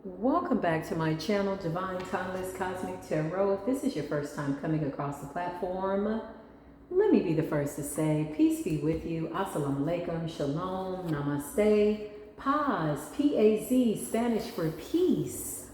Welcome back to my channel, Divine Timeless Cosmic Tarot. If this is your first time coming across the platform, let me be the first to say, peace be with you. Assalamu alaikum, shalom, namaste, paz, P-A-Z, Spanish for peace,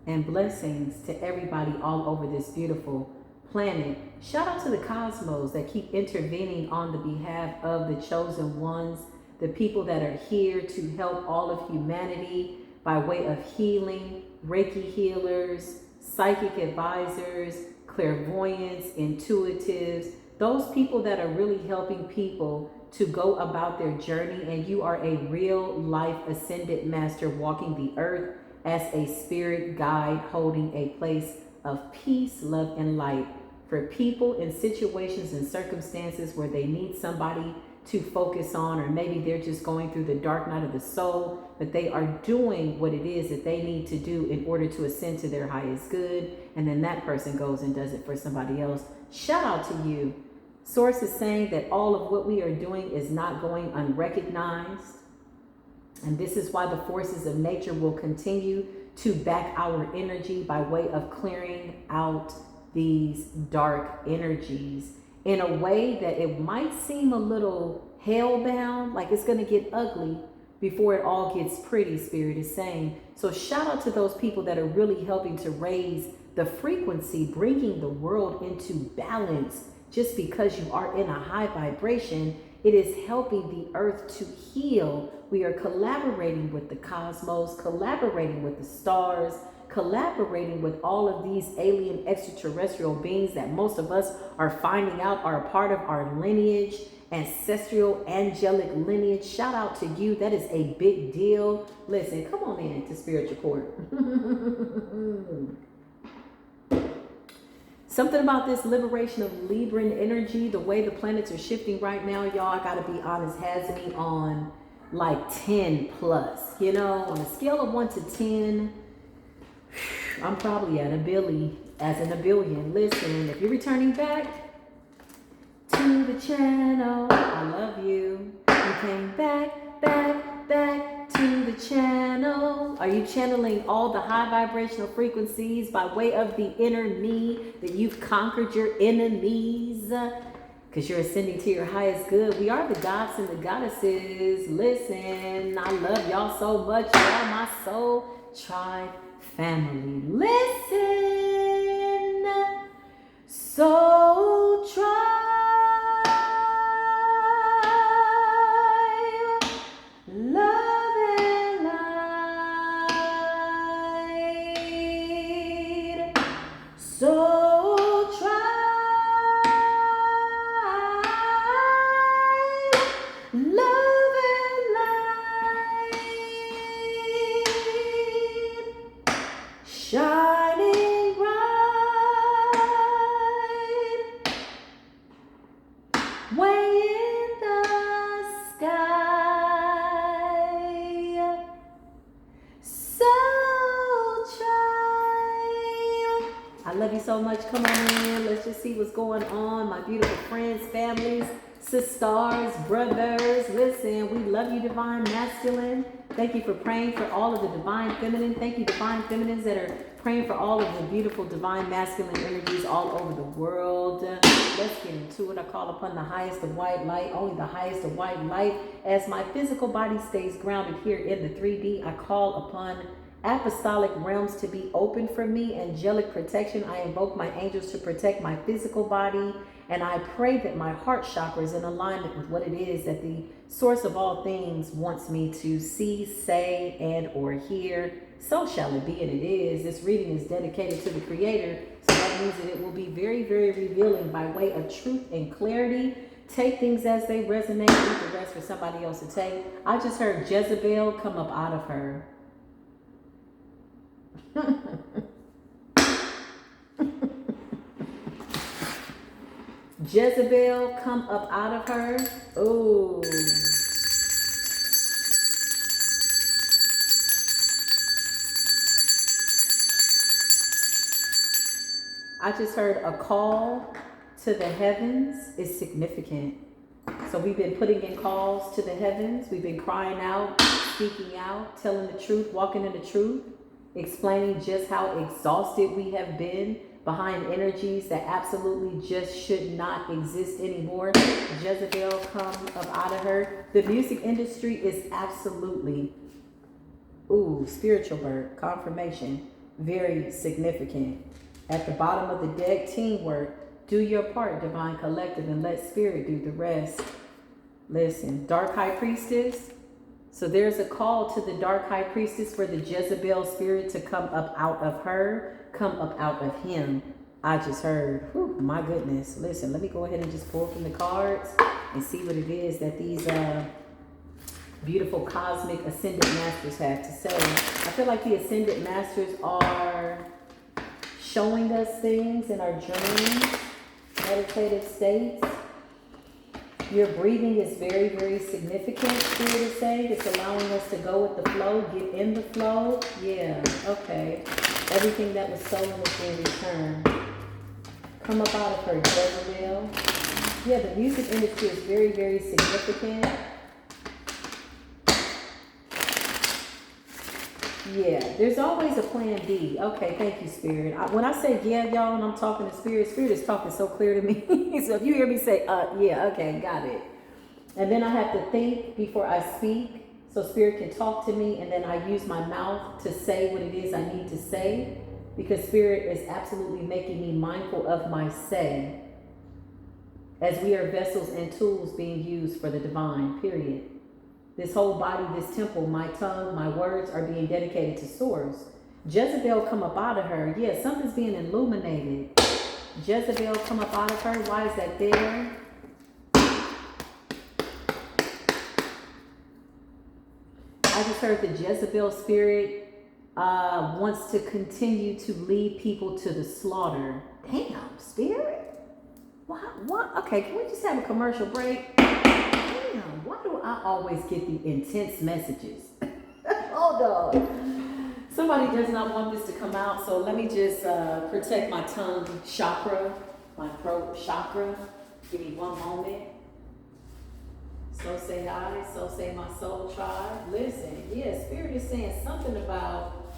and blessings to everybody all over this beautiful planet. Shout out to the cosmos that keep intervening on the behalf of the chosen ones, the people that are here to help all of humanity by way of healing, Reiki healers, psychic advisors, clairvoyants, intuitives, those people that are really helping people to go about their journey. And you are a real life ascended master walking the earth as a spirit guide, holding a place of peace, love, and light for people in situations and circumstances where they need somebody to focus on, or maybe they're just going through the dark night of the soul, but they are doing what it is that they need to do in order to ascend to their highest good, and then that person goes and does it for somebody else. Shout out to you. Source is saying that all of what we are doing is not going unrecognized, and this is why the forces of nature will continue to back our energy by way of clearing out these dark energies in a way that it might seem a little hell-bound, like it's going to get ugly before it all gets pretty, Spirit is saying. So shout out to those people that are really helping to raise the frequency, bringing the world into balance. Just because you are in a high vibration, it is helping the earth to heal. We are collaborating with the cosmos, collaborating with the stars, collaborating with all of these alien extraterrestrial beings that most of us are finding out are a part of our lineage, ancestral angelic lineage. Shout out to you. That is a big deal. Listen, come on in to spiritual court. Something about this liberation of Libran energy, the way the planets are shifting right now, y'all, I gotta be honest, has me on like 10 plus, you know, on a scale of 1 to 10. I'm probably at a billion. Listen, if you're returning back to the channel, I love you. You came back to the channel. Are you channeling all the high vibrational frequencies by way of the inner me, that you've conquered your enemies? Because you're ascending to your highest good. We are the gods and the goddesses. Listen, I love y'all so much. Y'all my soul tribe family. Listen, soul tribe, love and light, soul tribe, love and light, shining bright, way in the sky, soul child. I love you so much. Come on in. Let's just see what's going on. My beautiful friends, families, sisters, brothers. Listen, we love you, Divine Masculine. Thank you for praying for all of the Divine Feminine. Thank you, Divine Feminines, that are praying for all of the beautiful Divine Masculine energies all over the world. Let's get into it. I call upon the highest of white light, only the highest of white light. As my physical body stays grounded here in the 3D, I call upon apostolic realms to be open for me, angelic protection. I invoke my angels to protect my physical body, and I pray that my heart chakra is in alignment with what it is that the source of all things wants me to see, say, and or hear. So shall it be, and it is. This reading is dedicated to the Creator, so that means that it will be very, very revealing by way of truth and clarity. Take things as they resonate, leave the rest for somebody else to take. I just heard Jezebel come up out of her. Jezebel come up out of her. Oh. I just heard a call to the heavens is significant. So we've been putting in calls to the heavens. We've been crying out, speaking out, telling the truth, walking in the truth. explaining just how exhausted we have been behind energies that absolutely just should not exist anymore. Jezebel, come up out of her. The music industry is absolutely, spiritual birth, confirmation, very significant. At the bottom of the deck, teamwork. Do your part, divine collective, and let spirit do the rest. Listen, dark high priestess. So there's a call to the dark high priestess for the Jezebel spirit to come up out of her, come up out of him. I just heard, my goodness. Listen, let me go ahead and just pull from the cards and see what it is that these beautiful cosmic ascendant masters have to say. I feel like the ascendant masters are showing us things in our dreams, meditative states. Your breathing is very, very significant, Spirit is saying. It's allowing us to go with the flow, get in the flow. Yeah, okay. Everything that was stolen is being returned. Come up out of her, Jezebel. Yeah, the music industry is very, very significant. Yeah, there's always a plan B. Okay, thank you, Spirit. When I say yeah, y'all, and I'm talking to Spirit, Spirit is talking so clear to me. So if you hear me say, yeah, okay, got it. And then I have to think before I speak so Spirit can talk to me, and then I use my mouth to say what it is I need to say, because Spirit is absolutely making me mindful of my say, as we are vessels and tools being used for the divine, period. This whole body, this temple, my tongue, my words are being dedicated to Source. Jezebel, come up out of her. Yeah, something's being illuminated. Jezebel, come up out of her. Why is that there? I just heard the Jezebel spirit wants to continue to lead people to the slaughter. Damn, Spirit? What? Okay, can we just have a commercial break? Damn, why do I always get the intense messages? Hold on. Somebody does not want this to come out, so let me just protect my tongue chakra, my throat chakra. Give me one moment. So say I, so say my soul tribe. Listen, yeah, Spirit is saying something about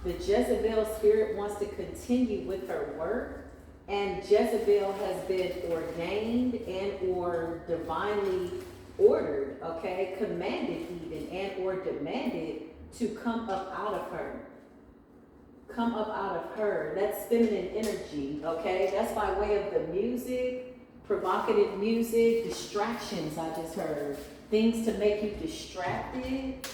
the Jezebel spirit wants to continue with her work. And Jezebel has been ordained and or divinely ordered, okay, commanded even and or demanded to come up out of her. Come up out of her. That's feminine energy, okay? That's by way of the music, provocative music, distractions I just heard. Things to make you distracted,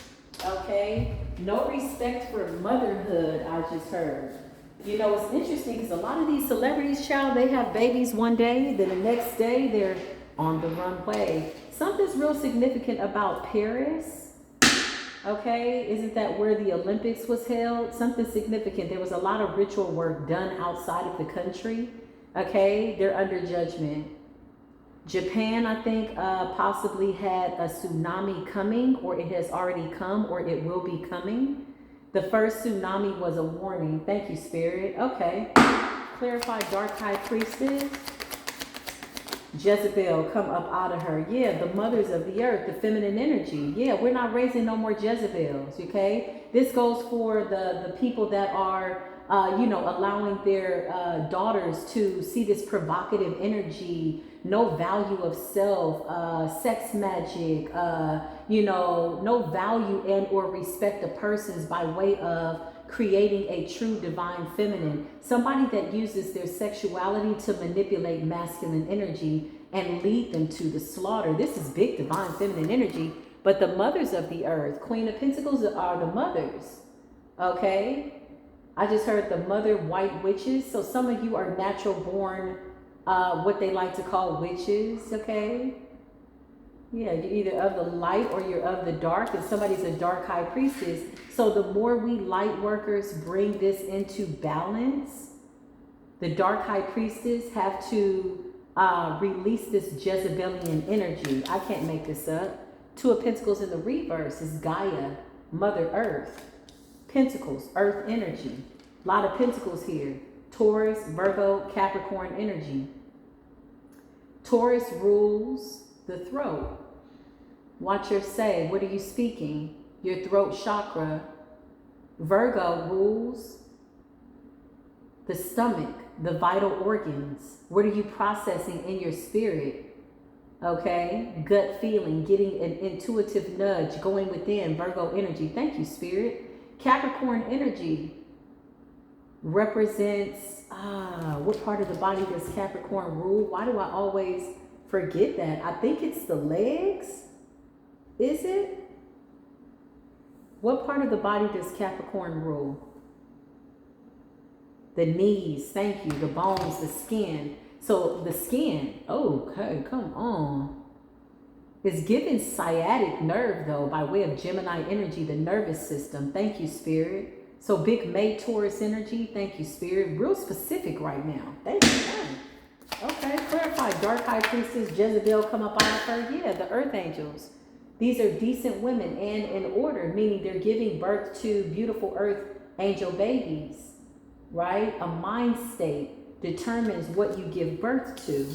okay? No respect for motherhood I just heard. You know, it's interesting because a lot of these celebrities, child, they have babies one day, then the next day they're on the runway. Something's real significant about Paris, okay? Isn't that where the Olympics was held? Something significant. There was a lot of ritual work done outside of the country, okay? They're under judgment. Japan, I think, possibly had a tsunami coming, or it has already come, or it will be coming. The first tsunami was a warning. Thank you, Spirit. Okay. Clarify dark high priestess. Jezebel, come up out of her. Yeah, the mothers of the earth, the feminine energy. Yeah, we're not raising no more Jezebels, okay? This goes for the people that are, allowing their daughters to see this provocative energy, no value of self, sex magic, no value and or respect of persons by way of creating a true divine feminine. Somebody that uses their sexuality to manipulate masculine energy and lead them to the slaughter. This is big divine feminine energy. But the mothers of the earth, Queen of Pentacles, are the mothers. Okay? I just heard the mother white witches. So some of you are natural born, what they like to call witches. Okay? Yeah, you're either of the light or you're of the dark, and somebody's a dark high priestess. So the more we light workers bring this into balance, the dark high priestess have to release this Jezebelian energy. I can't make this up. Two of Pentacles in the reverse is Gaia, Mother Earth. Pentacles, Earth energy. A lot of Pentacles here. Taurus, Virgo, Capricorn energy. Taurus rules the throat. Watch your say. What are you speaking? Your throat chakra. Virgo rules the stomach, the vital organs. What are you processing in your spirit? Okay, gut feeling, getting an intuitive nudge, going within, Virgo energy. Thank you, Spirit. Capricorn energy represents, what part of the body does Capricorn rule? Why do I always forget that? I think it's the legs. Is it? What part of the body does Capricorn rule? The knees, thank you, the bones, the skin. So the skin, okay, come on. It's giving sciatic nerve though, by way of Gemini energy, the nervous system. Thank you, Spirit. So big May Taurus energy, thank you, Spirit. Real specific right now. Thank you. Okay, clarify. Dark High Priestess, Jezebel come up out of her. Yeah, the Earth Angels. These are decent women and in order, meaning they're giving birth to beautiful Earth Angel babies, right? A mind state determines what you give birth to.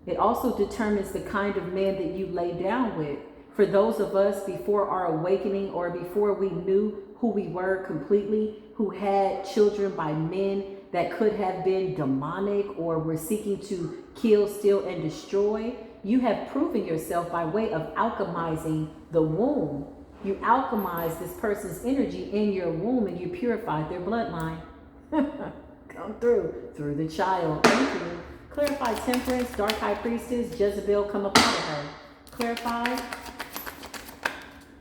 It also determines the kind of man that you lay down with. For those of us before our awakening or before we knew who we were completely, who had children by men that could have been demonic or were seeking to kill, steal, and destroy, you have proven yourself by way of alchemizing the womb. You alchemize this person's energy in your womb and you purified their bloodline. Come through the child. Thank you. Clarify temperance, dark high priestess, Jezebel come up out of her. Clarify.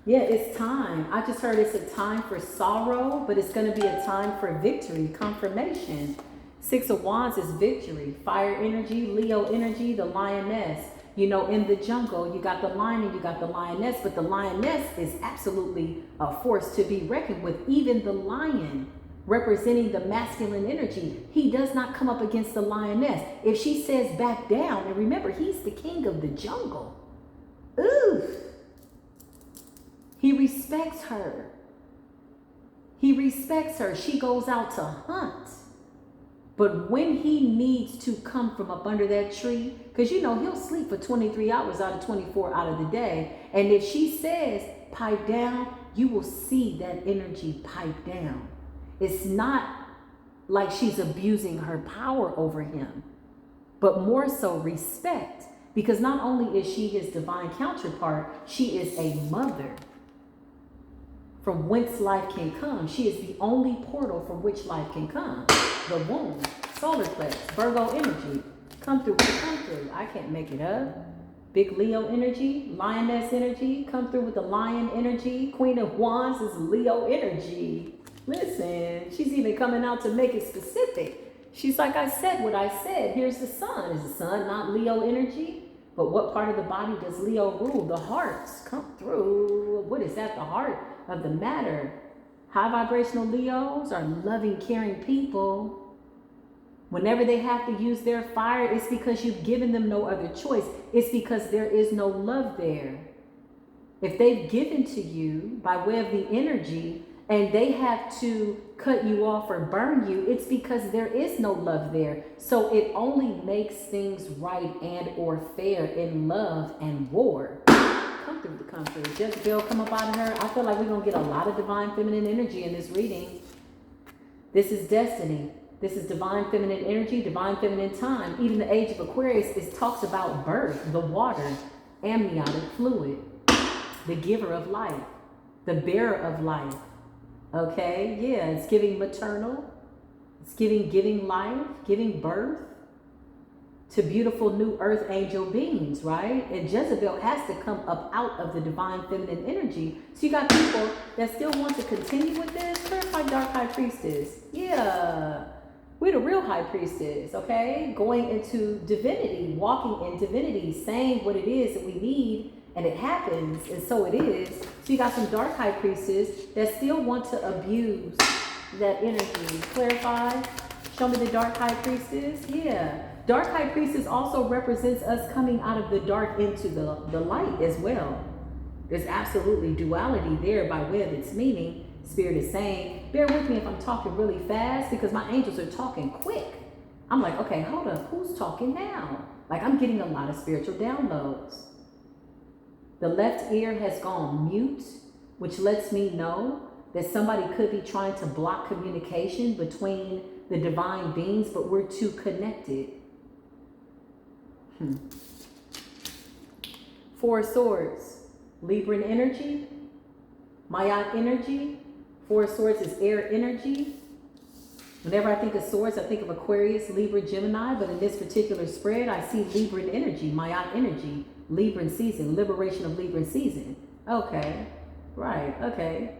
Yeah, it's time. I just heard it's a time for sorrow, but it's going to be a time for victory, confirmation. 6 of Wands is victory. Fire energy, Leo energy, the lioness. You know, in the jungle, you got the lion and you got the lioness, but the lioness is absolutely a force to be reckoned with. Even the lion, representing the masculine energy, he does not come up against the lioness. If she says back down, and remember, he's the king of the jungle. Ooh. He respects her. He respects her. She goes out to hunt. But when he needs to come from up under that tree, because you know, he'll sleep for 23 hours out of 24 out of the day. And if she says, pipe down, you will see that energy pipe down. It's not like she's abusing her power over him, but more so respect. Because not only is she his divine counterpart, she is a mother from whence life can come. She is the only portal from which life can come. The womb, solar plex, Virgo energy. Come through, come through. I can't make it up. Big Leo energy, lioness energy. Come through with the lion energy. Queen of Wands is Leo energy. Listen, she's even coming out to make it specific. She's like, I said what I said. Here's the sun. Is the sun not Leo energy? But what part of the body does Leo rule? The hearts. Come through. What is that? The heart of the matter. High vibrational Leos are loving, caring people. Whenever they have to use their fire, it's because you've given them no other choice. It's because there is no love there. If they've given to you by way of the energy and they have to cut you off or burn you, it's because there is no love there. So it only makes things right and or fair in love and war. Come through the country. Jezebel come up out of her. I feel like we're going to get a lot of divine feminine energy in this reading. This is destiny. This is divine feminine energy, divine feminine time. Even the age of Aquarius, it talks about birth, the water, amniotic fluid, the giver of life, the bearer of life. Okay, yeah, it's giving maternal. It's giving life, giving birth to beautiful new earth angel beings, right? And Jezebel has to come up out of the divine feminine energy. So you got people that still want to continue with this. Clarify dark high priestess. Yeah, we're the real high priestess, okay? Going into divinity, walking in divinity, saying what it is that we need, and it happens, and so it is. So you got some dark high priestess that still want to abuse that energy. Clarify. Show me the dark high priestess. Yeah. Dark high priestess also represents us coming out of the dark into the light as well. There's absolutely duality there by way of its meaning. Spirit is saying, bear with me if I'm talking really fast because my angels are talking quick. I'm like, okay, hold up. Who's talking now? Like I'm getting a lot of spiritual downloads. The left ear has gone mute, which lets me know that somebody could be trying to block communication between the divine beings, but we're too connected. Four of Swords, Libran energy, Mayat energy. Four of Swords is air energy. Whenever I think of swords, I think of Aquarius, Libra, Gemini, but in this particular spread, I see Libran energy, Mayat energy, Libran season, liberation of Libran season. Okay, right, okay.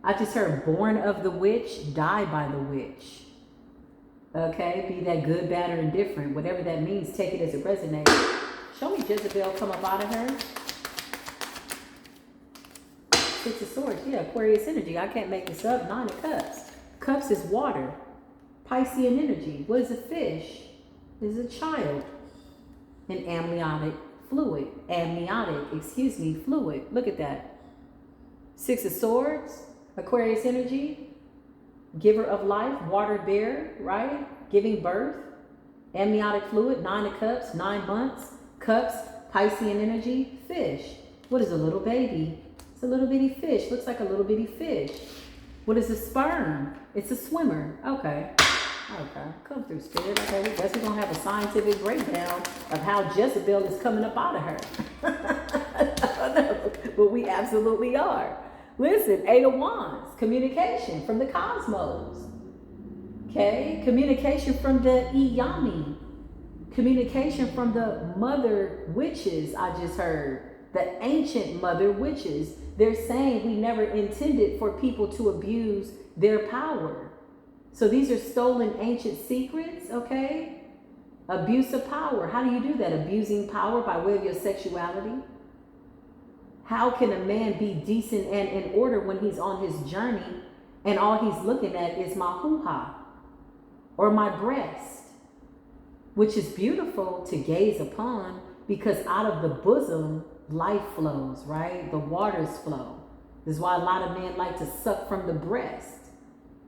I just heard born of the witch, die by the witch. Okay, be that good, bad, or indifferent. Whatever that means, take it as it resonates. Show me Jezebel come up out of her. Six of Swords, yeah, Aquarius energy. I can't make this up. Nine of Cups. Cups is water. Piscean energy. What is a fish? It is a child. An amniotic fluid. Fluid. Look at that. Six of Swords. Aquarius energy, giver of life, water bearer, right? Giving birth, amniotic fluid, 9 of Cups, 9 months, Cups, Piscean energy, fish. What is a little baby? It's a little bitty fish, looks like a little bitty fish. What is a sperm? It's a swimmer. Okay, come through, Spirit. Okay, we guess we're gonna have a scientific breakdown of how Jezebel is coming up out of her. But we absolutely are. Listen, 8 of Wands, communication from the cosmos. Okay, communication from the Iyami. Communication from the mother witches, I just heard. The ancient mother witches. They're saying we never intended for people to abuse their power. So these are stolen ancient secrets, okay? Abuse of power. How do you do that? Abusing power by way of your sexuality. How can a man be decent and in order when he's on his journey and all he's looking at is my hoo-ha or my breast, which is beautiful to gaze upon because out of the bosom, life flows, right? The waters flow. This is why a lot of men like to suck from the breast,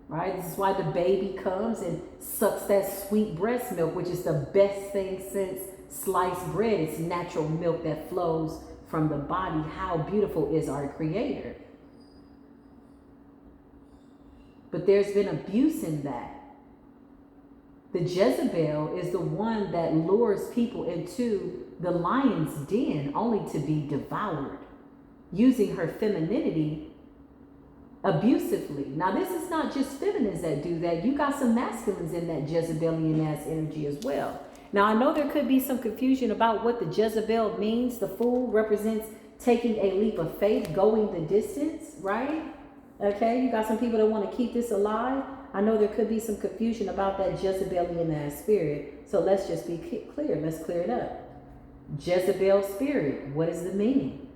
right? This is why the baby comes and sucks that sweet breast milk, which is the best thing since sliced bread. It's natural milk that flows from the body. How beautiful is our Creator? But there's been abuse in that. The Jezebel is the one that lures people into the lion's den only to be devoured, using her femininity abusively. Now, this is not just feminines that do that. You got some masculines in that Jezebelian ass energy as well. Now, I know there could be some confusion about what the Jezebel means. The Fool represents taking a leap of faith, going the distance, right? Okay, you got some people that want to keep this alive. I know there could be some confusion about that Jezebelian ass spirit. So let's just be clear. Let's clear it up. Jezebel spirit, what is the meaning?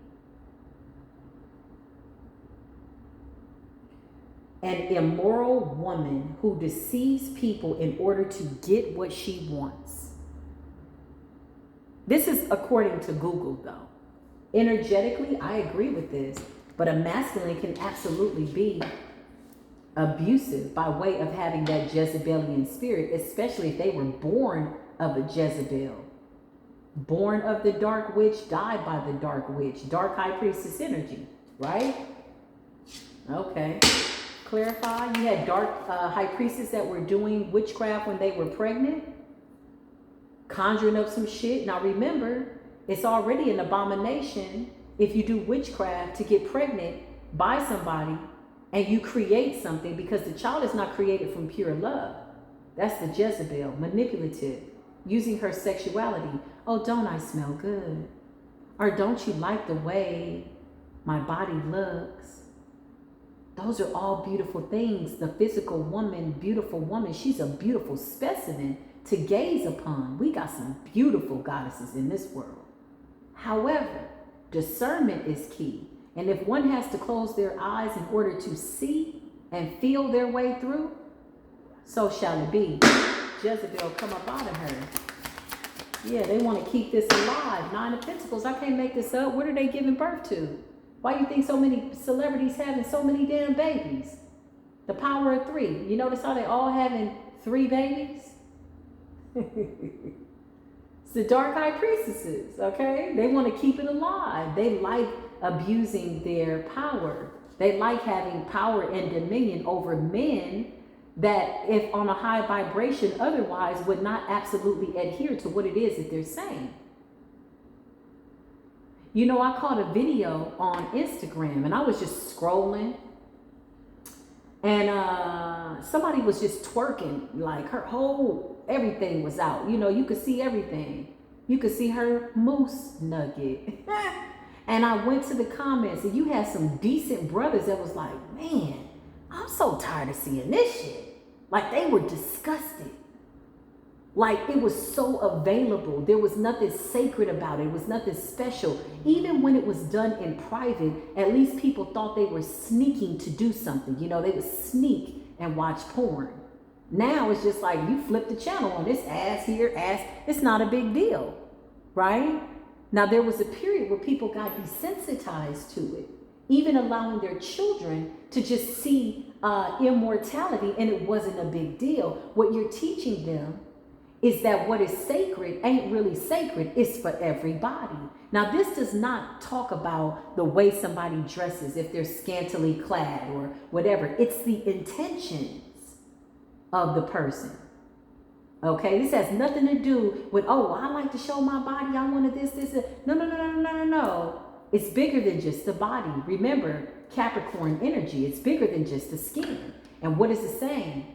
An immoral woman who deceives people in order to get what she wants. This is according to Google, though. Energetically, I agree with this, but a masculine can absolutely be abusive by way of having that Jezebelian spirit, especially if they were born of a Jezebel. Born of the dark witch, died by the dark witch. Dark high priestess energy, right? Okay. Clarify. You had dark high priestess that were doing witchcraft when they were pregnant, conjuring up some shit. Now remember, it's already an abomination if you do witchcraft to get pregnant by somebody and you create something, because the child is not created from pure love. That's the Jezebel, manipulative, using her sexuality. Oh, don't I smell good? Or don't you like the way my body looks? Those are all beautiful things. The physical woman, beautiful woman, she's a beautiful specimen to gaze upon. We got some beautiful goddesses in this world. However, discernment is key. And if one has to close their eyes in order to see and feel their way through, so shall it be. Jezebel come up out of her. Yeah, they want to keep this alive. 9 of Pentacles. I can't make this up. What are they giving birth to? Why do you think so many celebrities having so many damn babies? The power of 3. You notice how they all having 3 babies? It's the dark high priestesses, okay? They want to keep it alive. They like abusing their power. They like having power and dominion over men that, if on a high vibration, otherwise would not absolutely adhere to what it is that they're saying. You know, I caught a video on Instagram and I was just scrolling, and somebody was just twerking, like her whole, everything was out. You know, you could see everything. You could see her moose nugget. And I went to the comments, and you had some decent brothers that was like, man, I'm so tired of seeing this shit. Like, they were disgusted. Like, it was so available. There was nothing sacred about it. It was nothing special. Even when it was done in private, at least people thought they were sneaking to do something. You know, they would sneak and watch porn. Now it's just like you flip the channel on this ass here, ass. It's not a big deal, right? Now, there was a period where people got desensitized to it, even allowing their children to just see immortality, and it wasn't a big deal. What you're teaching them is that what is sacred ain't really sacred. It's for everybody. Now, this does not talk about the way somebody dresses, if they're scantily clad or whatever. It's the intentions of the person. Okay, this has nothing to do with, oh, I like to show my body, I wanted this. No. It's bigger than just the body. Remember, Capricorn energy, it's bigger than just the skin. And what is it saying?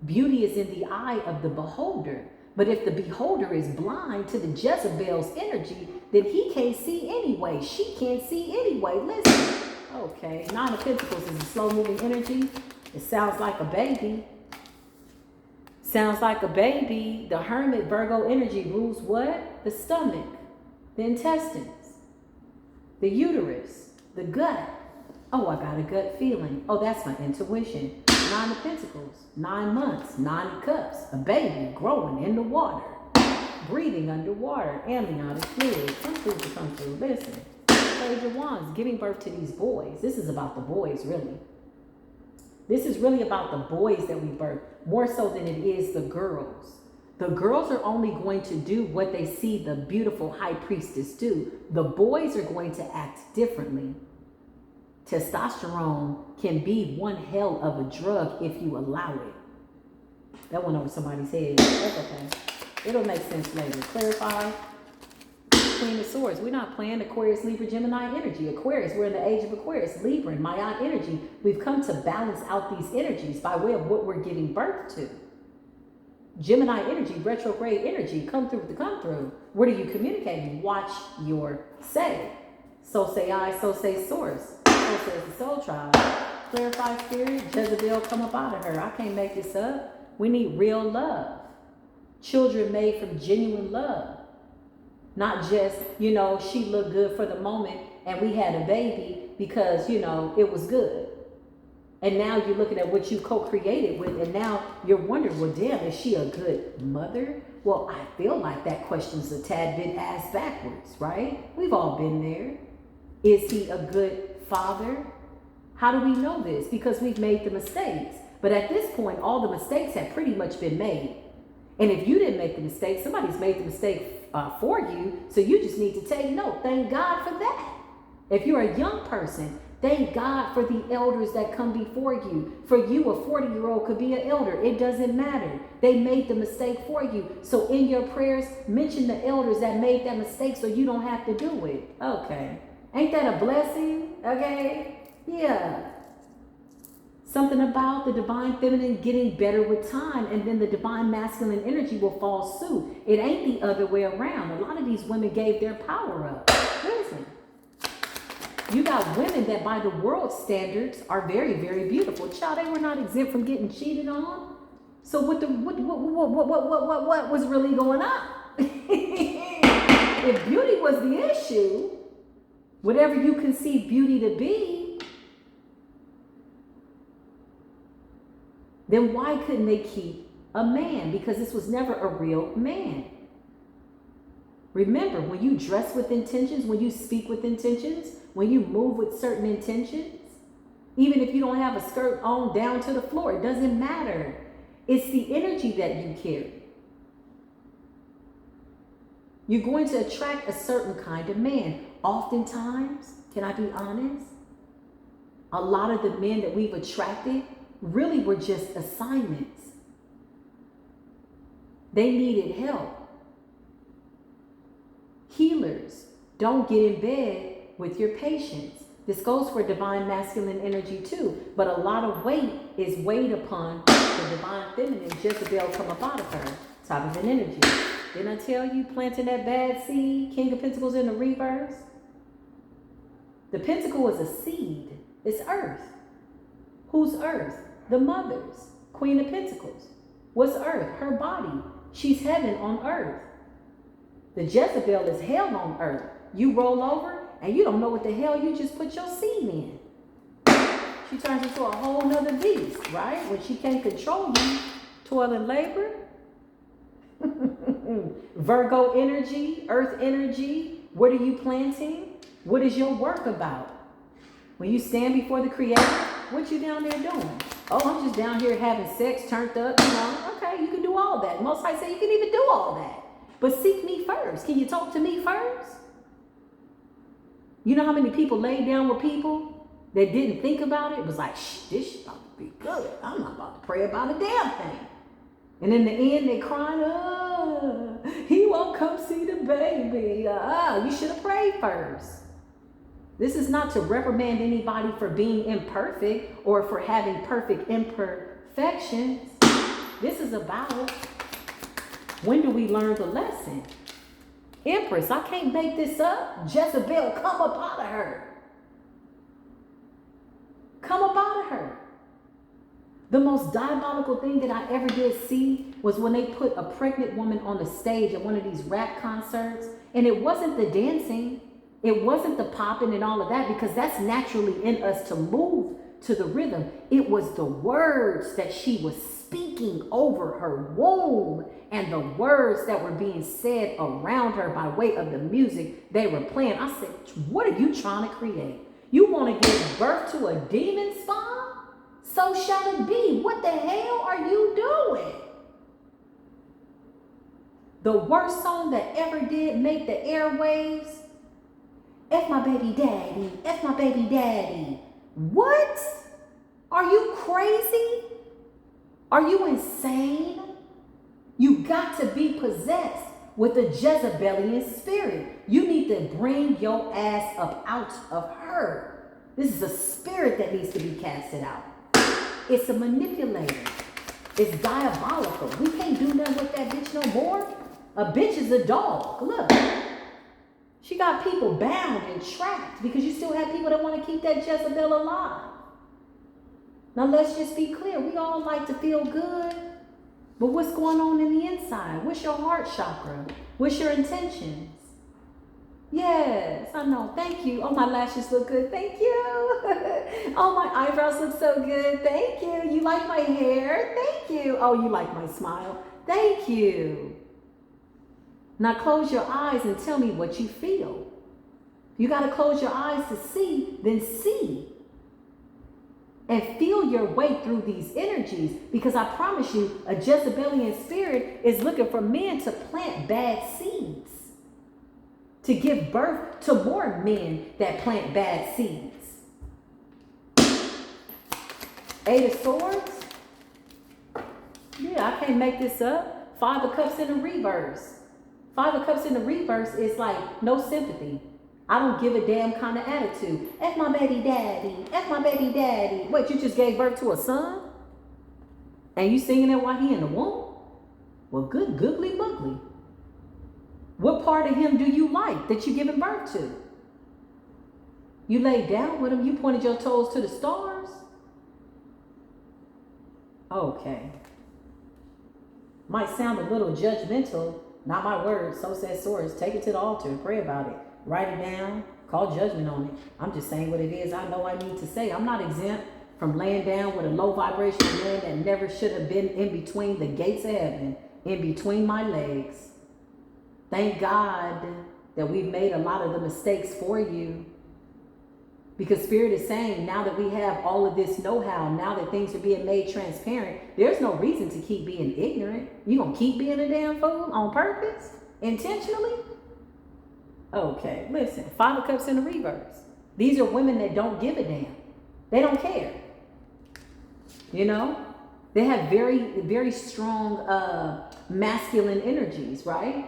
Beauty is in the eye of the beholder. But if the beholder is blind to the Jezebel's energy, then he can't see anyway. She can't see anyway. Listen. Okay, Nine of Pentacles is a slow-moving energy. It sounds like a baby. Sounds like a baby. The Hermit, Virgo energy rules what? The stomach, the intestines, the uterus, the gut. Oh, I got a gut feeling. Oh, that's my intuition. Nine of Pentacles, 9 months, 9 of Cups, a baby growing in the water, breathing underwater, amniotic fluid. Come through. Listen, Page of Wands, giving birth to these boys. This is about the boys, really. This is really about the boys that we birth, more so than it is the girls. The girls are only going to do what they see the beautiful high priestess do. The boys are going to act differently. Testosterone can be one hell of a drug if you allow it. That went over somebody's head. That's okay. It'll make sense later. Clarify. Queen of Swords. We're not playing Aquarius, Libra, Gemini energy. Aquarius, we're in the age of Aquarius. Libra and Mayan energy. We've come to balance out these energies by way of what we're giving birth to. Gemini energy, retrograde energy, come through with the come through. What are you communicating? Watch your say. So say I, so say source. So says the soul tribe. Clarify spirit. Jezebel, come up out of her. I can't make this up. We need real love. Children made from genuine love. Not just, you know, she looked good for the moment and we had a baby because, you know, it was good. And now you're looking at what you co-created with, and now you're wondering, well, damn, is she a good mother? Well, I feel like that question's a tad bit ass backwards, right? We've all been there. Is he a good father? How do we know this? Because we've made the mistakes. But at this point, all the mistakes have pretty much been made. And if you didn't make the mistake, somebody's made the mistake for you. So you just need to take note. Thank God for that. If you're a young person, thank God for the elders that come before you. For you, a 40-year-old could be an elder. It doesn't matter. They made the mistake for you. So in your prayers, mention the elders that made that mistake so you don't have to do it. Okay. Ain't that a blessing? Okay. Yeah. Something about the divine feminine getting better with time, and then the divine masculine energy will fall suit. It ain't the other way around. A lot of these women gave their power up. Listen. You got women that by the world standards are very, very beautiful. Child, they were not exempt from getting cheated on. So what was really going on? If beauty was the issue, whatever you conceive beauty to be, then why couldn't they keep a man? Because this was never a real man. Remember, when you dress with intentions, when you speak with intentions, when you move with certain intentions, even if you don't have a skirt on down to the floor, it doesn't matter. It's the energy that you carry. You're going to attract a certain kind of man. Oftentimes, can I be honest? A lot of the men that we've attracted really were just assignments. They needed help. Healers, don't get in bed with your patients. This goes for divine masculine energy too, but a lot of weight is weighed upon the divine feminine. Jezebel come up out of her type of an energy. Didn't I tell you, planting that bad seed, King of Pentacles in the reverse? The pentacle is a seed. It's earth. Who's earth? The mother's. Queen of Pentacles. What's earth? Her body. She's heaven on earth. The Jezebel is hell on earth. You roll over and you don't know what the hell you just put your seed in. She turns into a whole nother beast, right? When she can't control you, toil and labor. Virgo energy, earth energy. What are you planting? What is your work about? When you stand before the Creator, what you down there doing? Oh, I'm just down here having sex, turned up, you know. Okay, you can do all that. Most High say you can even do all that. But seek me first. Can you talk to me first? You know how many people laid down with people that didn't think about it? It was like, shh, this shit about to be good. I'm not about to pray about a damn thing. And in the end, they crying, he won't come see the baby. You should have prayed first. This is not to reprimand anybody for being imperfect or for having perfect imperfections. This is about, when do we learn the lesson? Empress, I can't make this up. Jezebel, come up out of her. Come up out of her. The most diabolical thing that I ever did see was when they put a pregnant woman on the stage at one of these rap concerts. And it wasn't the dancing. It wasn't the popping and all of that, because that's naturally in us to move to the rhythm. It was the words that she was speaking over her womb and the words that were being said around her by way of the music they were playing. I said, what are you trying to create? You want to give birth to a demon spawn? So shall it be. What the hell are you doing? The worst song that ever did make the airwaves, F my baby daddy, F my baby daddy. What? Are you crazy? Are you insane? You got to be possessed with a Jezebelian spirit. You need to bring your ass up out of her. This is a spirit that needs to be casted out. It's a manipulator. It's diabolical. We can't do nothing with that bitch no more. A bitch is a dog. Look. She got people bound and trapped because you still have people that want to keep that Jezebel alive. Now let's just be clear. We all like to feel good. But what's going on in the inside? What's your heart chakra? What's your intentions? Yes, I know. Thank you. Oh, my lashes look good. Thank you. Oh, my eyebrows look so good. Thank you. You like my hair? Thank you. Oh, you like my smile? Thank you. Now close your eyes and tell me what you feel. You got to close your eyes to see, then see. And feel your way through these energies, because I promise you, a Jezebelian spirit is looking for men to plant bad seeds, to give birth to more men that plant bad seeds. Eight of Swords. Yeah, I can't make this up. Five of Cups in the reverse. Five of Cups in the reverse is like no sympathy. I don't give a damn kind of attitude. F my baby daddy. F my baby daddy. What, you just gave birth to a son? And you singing it while he in the womb? Well, good googly boogly. What part of him do you like that you giving birth to? You laid down with him. You pointed your toes to the stars. Okay. Might sound a little judgmental. Not my words. So says Swords. Take it to the altar and pray about it. Write it down. Call judgment on it. I'm just saying what it is I know I need to say. I'm not exempt from laying down with a low vibrational man that never should have been in between the gates of heaven, in between my legs. Thank God that we've made a lot of the mistakes for you. Because Spirit is saying, now that we have all of this know-how, now that things are being made transparent, there's no reason to keep being ignorant. You gonna keep being a damn fool on purpose? Intentionally? Okay, listen. 5 of Cups in the reverse. These are women that don't give a damn. They don't care. You know? They have very, very strong masculine energies, right?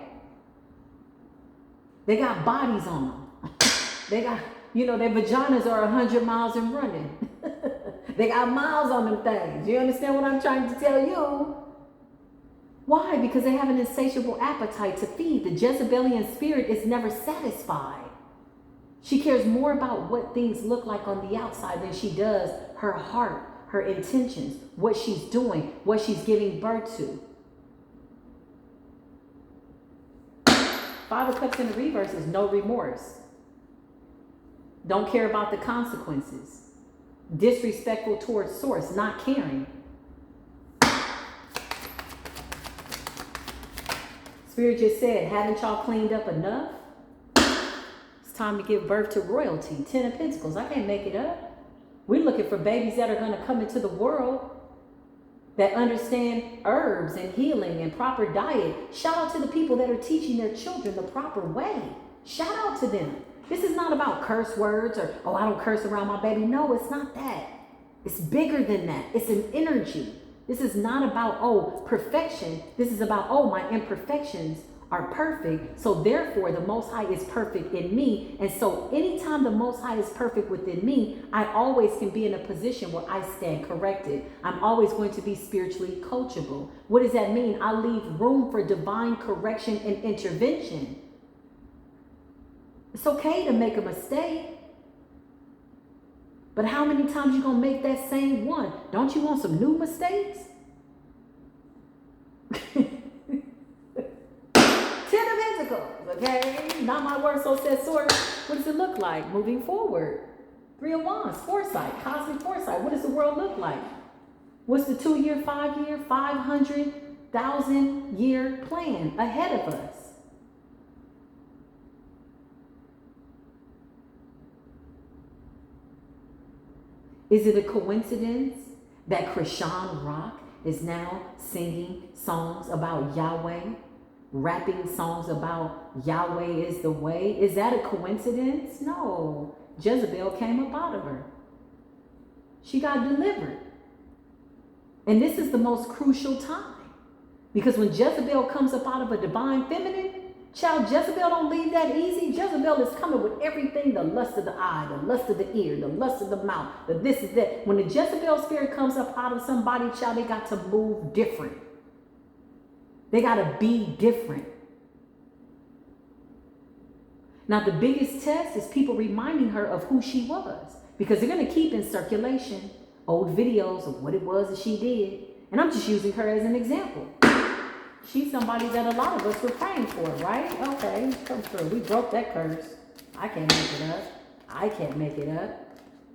They got bodies on them. They got, their vaginas are 100 miles and running. They got miles on them things. You understand what I'm trying to tell you? Why? Because they have an insatiable appetite to feed. The Jezebelian spirit is never satisfied. She cares more about what things look like on the outside than she does her heart, her intentions, what she's doing, what she's giving birth to. 5 of Cups in the reverse is no remorse. Don't care about the consequences. Disrespectful towards source, not caring. Spirit just said, haven't y'all cleaned up enough? It's time to give birth to royalty. 10 of Pentacles. I can't make it up. We're looking for babies that are going to come into the world that understand herbs and healing and proper diet. Shout out to the people that are teaching their children the proper way. Shout out to them. This is not about curse words or, oh, I don't curse around my baby. No, it's not that. It's bigger than that. It's an energy. This is not about, oh, perfection. This is about, oh, my imperfections are perfect. So therefore, the Most High is perfect in me. And so anytime the Most High is perfect within me, I always can be in a position where I stand corrected. I'm always going to be spiritually coachable. What does that mean? I leave room for divine correction and intervention. It's okay to make a mistake. But how many times you gonna make that same one? Don't you want some new mistakes? 10 of Pentacles, okay? Not my word, so says sword. What does it look like moving forward? 3 of Wands, foresight, cosmic foresight. What does the world look like? What's the 2-year, 5-year, 500,000-year plan ahead of us? Is it a coincidence that Krishan Rock is now singing songs about Yahweh, rapping songs about Yahweh is the way? Is that a coincidence? No. Jezebel came up out of her. She got delivered. And this is the most crucial time. Because when Jezebel comes up out of a divine feminine, child, Jezebel don't leave that easy. Jezebel is coming with everything, the lust of the eye, the lust of the ear, the lust of the mouth, the this is that. When the Jezebel spirit comes up out of somebody, child, they got to move different. They got to be different. Now, the biggest test is people reminding her of who she was. Because they're going to keep in circulation old videos of what it was that she did. And I'm just using her as an example. She's somebody that a lot of us were praying for, right? Okay, come through. We broke that curse. I can't make it up. I can't make it up.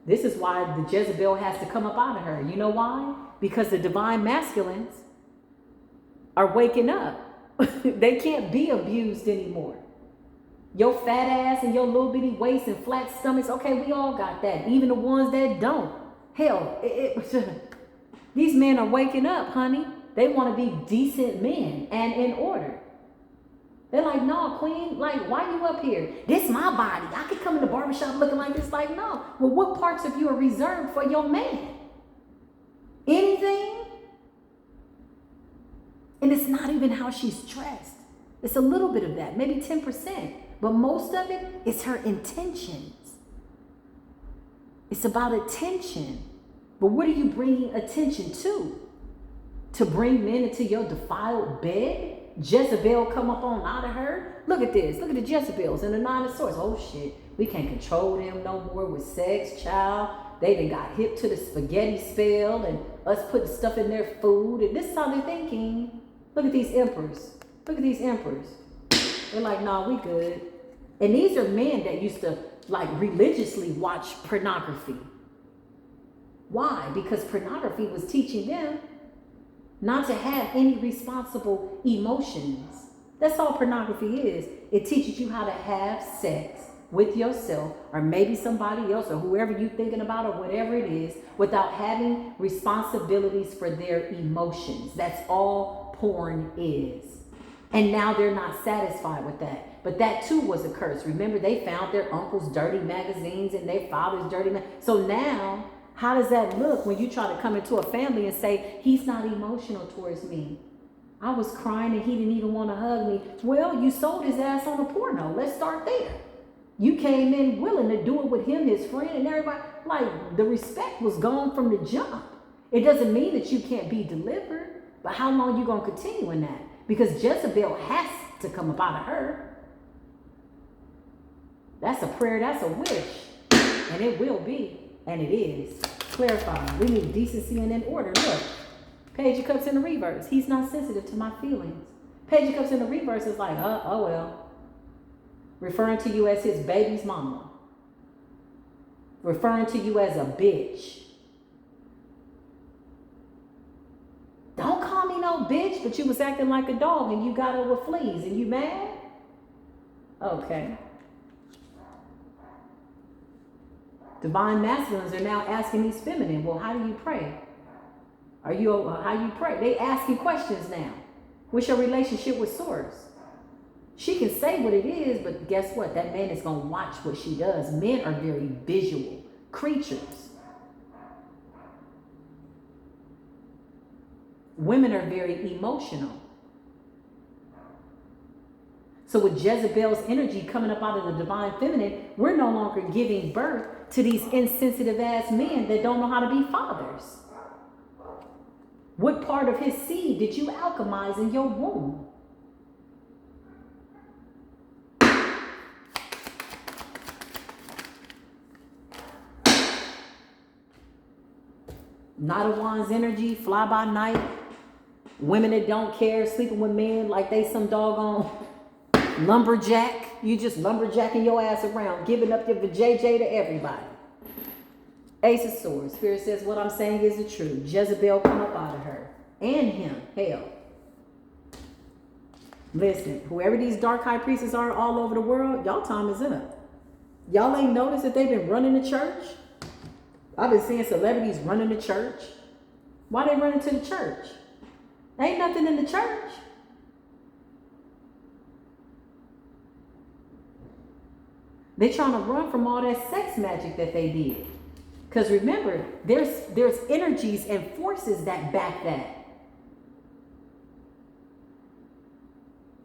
This is why the Jezebel has to come up out of her. You know why? Because the divine masculines are waking up. They can't be abused anymore. Your fat ass and your little bitty waist and flat stomachs, okay, we all got that. Even the ones that don't. Hell, these men are waking up, honey. They want to be decent men and in order. They're like, no, queen, like, why you up here? This my body. I could come in the barbershop looking like this. Like, no. Well, what parts of you are reserved for your man? Anything? And it's not even how she's dressed. It's a little bit of that, maybe 10%. But most of it is her intentions. It's about attention. But what are you bringing attention to? To bring men into your defiled bed? Jezebel come up on out of her? Look at this. Look at the Jezebels and the 9 of Swords. Oh shit. We can't control them no more with sex, child. They done got hip to the spaghetti spell and us putting stuff in their food. And this is how they're thinking. Look at these emperors. Look at these emperors. They're like, nah, we good. And these are men that used to like religiously watch pornography. Why? Because pornography was teaching them not to have any responsible emotions. That's all pornography is. It teaches you how to have sex with yourself or maybe somebody else or whoever you're thinking about or whatever it is without having responsibilities for their emotions. That's all porn is. And now they're not satisfied with that. But that too was a curse. Remember, they found their uncle's dirty magazines and their father's dirty So now, how does that look when you try to come into a family and say, he's not emotional towards me? I was crying and he didn't even want to hug me. Well, you sold his ass on a porno. Let's start there. You came in willing to do it with him, his friend, and everybody. Like, the respect was gone from the jump. It doesn't mean that you can't be delivered, but how long you going to continue in that? Because Jezebel has to come up out of her. That's a prayer, that's a wish. And it will be, and it is. Clarifying. We need decency and in order. Look, Page of Cups in the reverse. He's not sensitive to my feelings. Page of Cups in the reverse is like, oh well. Referring to you as his baby's mama. Referring to you as a bitch. Don't call me no bitch, but you was acting like a dog and you got over fleas and you mad? Okay. Divine masculines are now asking these feminine, well, how do you pray? How you pray? They asking questions now. What's your relationship with Source? She can say what it is, but guess what? That man is going to watch what she does. Men are very visual creatures. Women are very emotional. So with Jezebel's energy coming up out of the divine feminine, we're no longer giving birth to these insensitive ass men that don't know how to be fathers. What part of his seed did you alchemize in your womb? Knight of Wands energy, fly by night. Women that don't care, sleeping with men like they some doggone lumberjack. You just lumberjacking your ass around, giving up your vajayjay to everybody. Ace of Swords. Spirit says what I'm saying is the truth. Jezebel come up out of her. And him. Hell. Listen, whoever these dark high priests are all over the world, y'all time is up. Y'all ain't noticed that they've been running the church? I've been seeing celebrities running the church. Why they running to the church? Ain't nothing in the church. They're trying to run from all that sex magic that they did. Because remember, there's energies and forces that back that.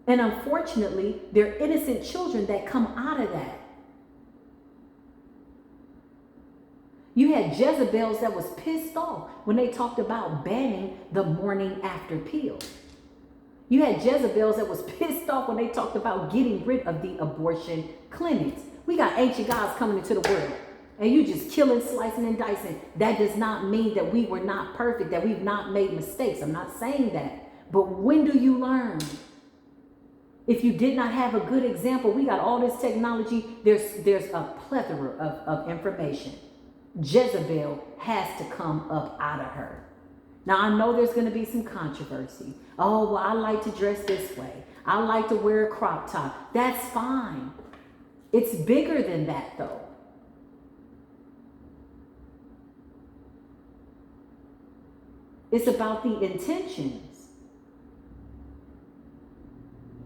And unfortunately, there are innocent children that come out of that. You had Jezebels that was pissed off when they talked about banning the morning after pill. You had Jezebels that was pissed off when they talked about getting rid of the abortion clinics. We got ancient gods coming into the world. And you just killing, slicing, and dicing. That does not mean that we were not perfect, that we've not made mistakes. I'm not saying that. But when do you learn? If you did not have a good example, we got all this technology. There's a plethora of information. Jezebel has to come up out of her. Now, I know there's going to be some controversy. Oh, well, I like to dress this way. I like to wear a crop top. That's fine. It's bigger than that, though. It's about the intentions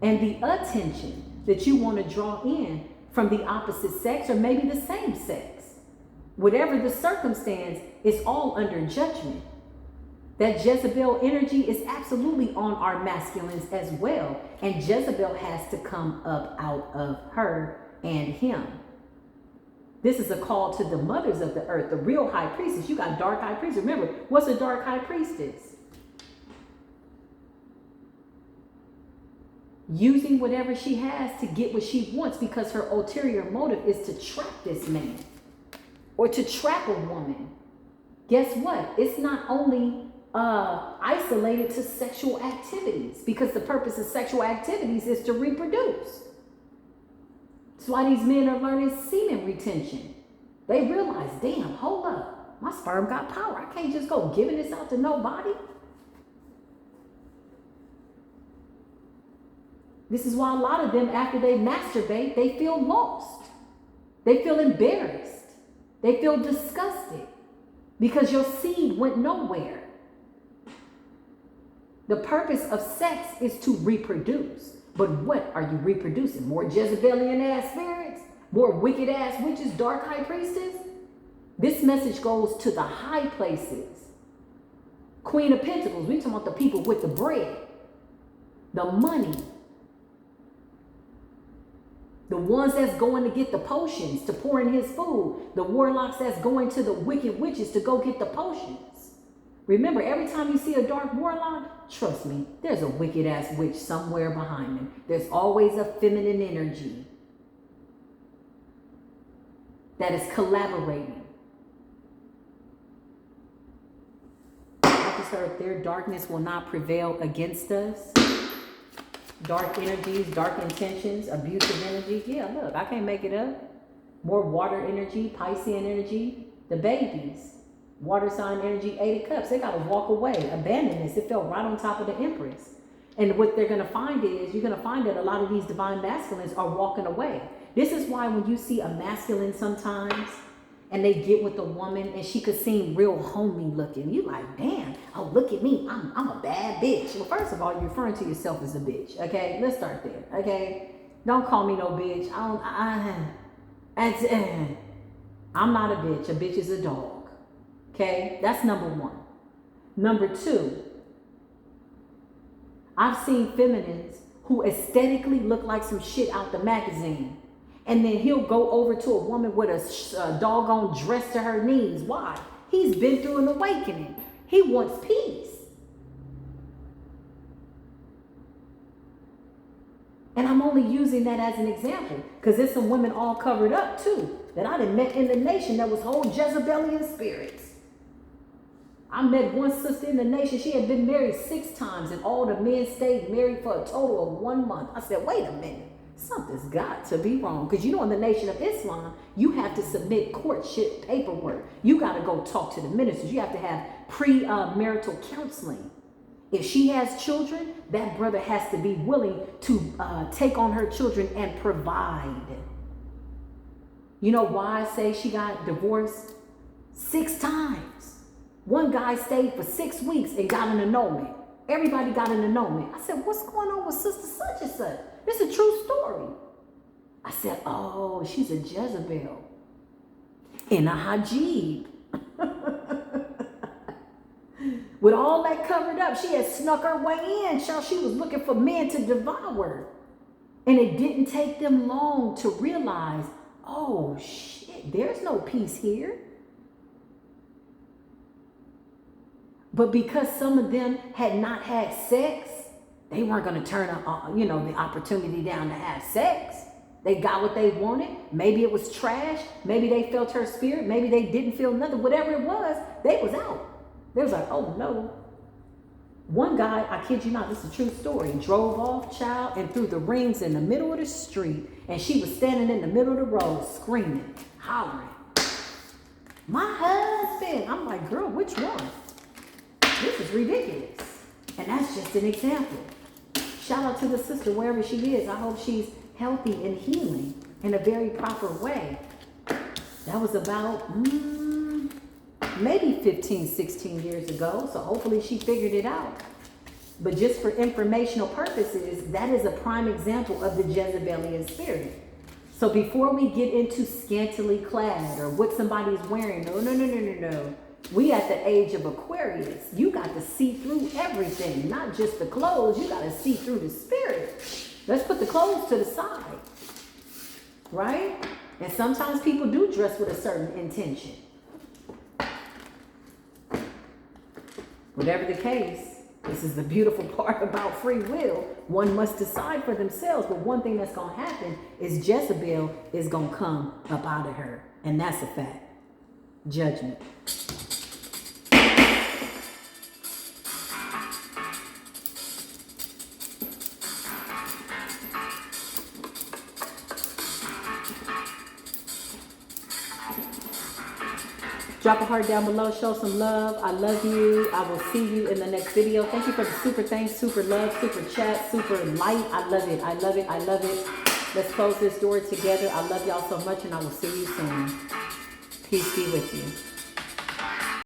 and the attention that you want to draw in from the opposite sex or maybe the same sex. Whatever the circumstance, it's all under judgment. That Jezebel energy is absolutely on our masculines as well. And Jezebel has to come up out of her and him. This is a call to the mothers of the earth, the real high priestess. You got dark high priestess. Remember, what's a dark high priestess? Using whatever she has to get what she wants because her ulterior motive is to trap this man or to trap a woman. Guess what? It's not only isolated to sexual activities because the purpose of sexual activities is to reproduce. That's why these men are learning semen retention. They realize, damn, hold up. My sperm got power. I can't just go giving this out to nobody. This is why a lot of them, after they masturbate, they feel lost. They feel embarrassed. They feel disgusted because your seed went nowhere. The purpose of sex is to reproduce. But what are you reproducing? More Jezebelian ass spirits? More wicked ass witches, dark high priestess? This message goes to the high places. Queen of Pentacles, we talking about the people with the bread, the money, the ones that's going to get the potions to pour in his food, the warlocks that's going to the wicked witches to go get the potions. Remember, every time you see a dark warlock, trust me, there's a wicked ass witch somewhere behind them. There's always a feminine energy that is collaborating. I just heard their darkness will not prevail against us. Dark energies, dark intentions, abusive energy. Yeah, look, I can't make it up. More water energy, Piscean energy, the babies. Water sign energy, 8 of Cups. They got to walk away, abandon this. It fell right on top of the Empress. And what they're going to find is, you're going to find that a lot of these divine masculines are walking away. This is why when you see a masculine sometimes, and they get with a woman, and she could seem real homey looking, you like, damn, oh, look at me. I'm a bad bitch. Well, first of all, you're referring to yourself as a bitch. Okay, let's start there. Okay, don't call me no bitch. I'm not a bitch. A bitch is a dog. Okay, that's number one. Number two, I've seen feminines who aesthetically look like some shit out the magazine. And then he'll go over to a woman with a doggone dress to her knees. Why? He's been through an awakening. He wants peace. And I'm only using that as an example because there's some women all covered up too that I done met in the nation that was whole Jezebelian spirits. I met one sister in the nation. She had been married 6 times and all the men stayed married for a total of 1 month. I said, wait a minute. Something's got to be wrong. Because you know, in the Nation of Islam, you have to submit courtship paperwork. You got to go talk to the ministers. You have to have pre-marital counseling. If she has children, that brother has to be willing to take on her children and provide. You know why I say she got divorced 6 times? One guy stayed for 6 weeks and got an annulment. Everybody got an annulment. I said, what's going on with sister such and such? This is a true story. I said, oh, she's a Jezebel in a hijab. With all that covered up, she had snuck her way in. Child, she was looking for men to devour. And it didn't take them long to realize, oh, shit, there's no peace here. But because some of them had not had sex, they weren't going to turn the opportunity down to have sex. They got what they wanted. Maybe it was trash. Maybe they felt her spirit. Maybe they didn't feel nothing. Whatever it was, they was out. They was like, oh no. One guy, I kid you not, this is a true story, drove off, child, and threw the rings in the middle of the street. And she was standing in the middle of the road screaming, hollering, my husband. I'm like, girl, which one? This is ridiculous. And that's just an example. Shout out to the sister wherever she is. I hope she's healthy and healing in a very proper way. That was about maybe 15, 16 years ago. So hopefully she figured it out. But just for informational purposes, that is a prime example of the Jezebelian spirit. So before we get into scantily clad or what somebody's wearing, no. We at the age of Aquarius. You got to see through everything, not just the clothes. You got to see through the spirit. Let's put the clothes to the side, right? And sometimes people do dress with a certain intention. Whatever the case, this is the beautiful part about free will. One must decide for themselves. But one thing that's going to happen is Jezebel is going to come up out of her. And that's a fact. Judgment. Drop a heart down below. Show some love. I love you. I will see you in the next video. Thank you for the super thanks, super love, super chat, super light. I love it. I love it. I love it. Let's close this door together. I love y'all so much, and I will see you soon. Peace be with you.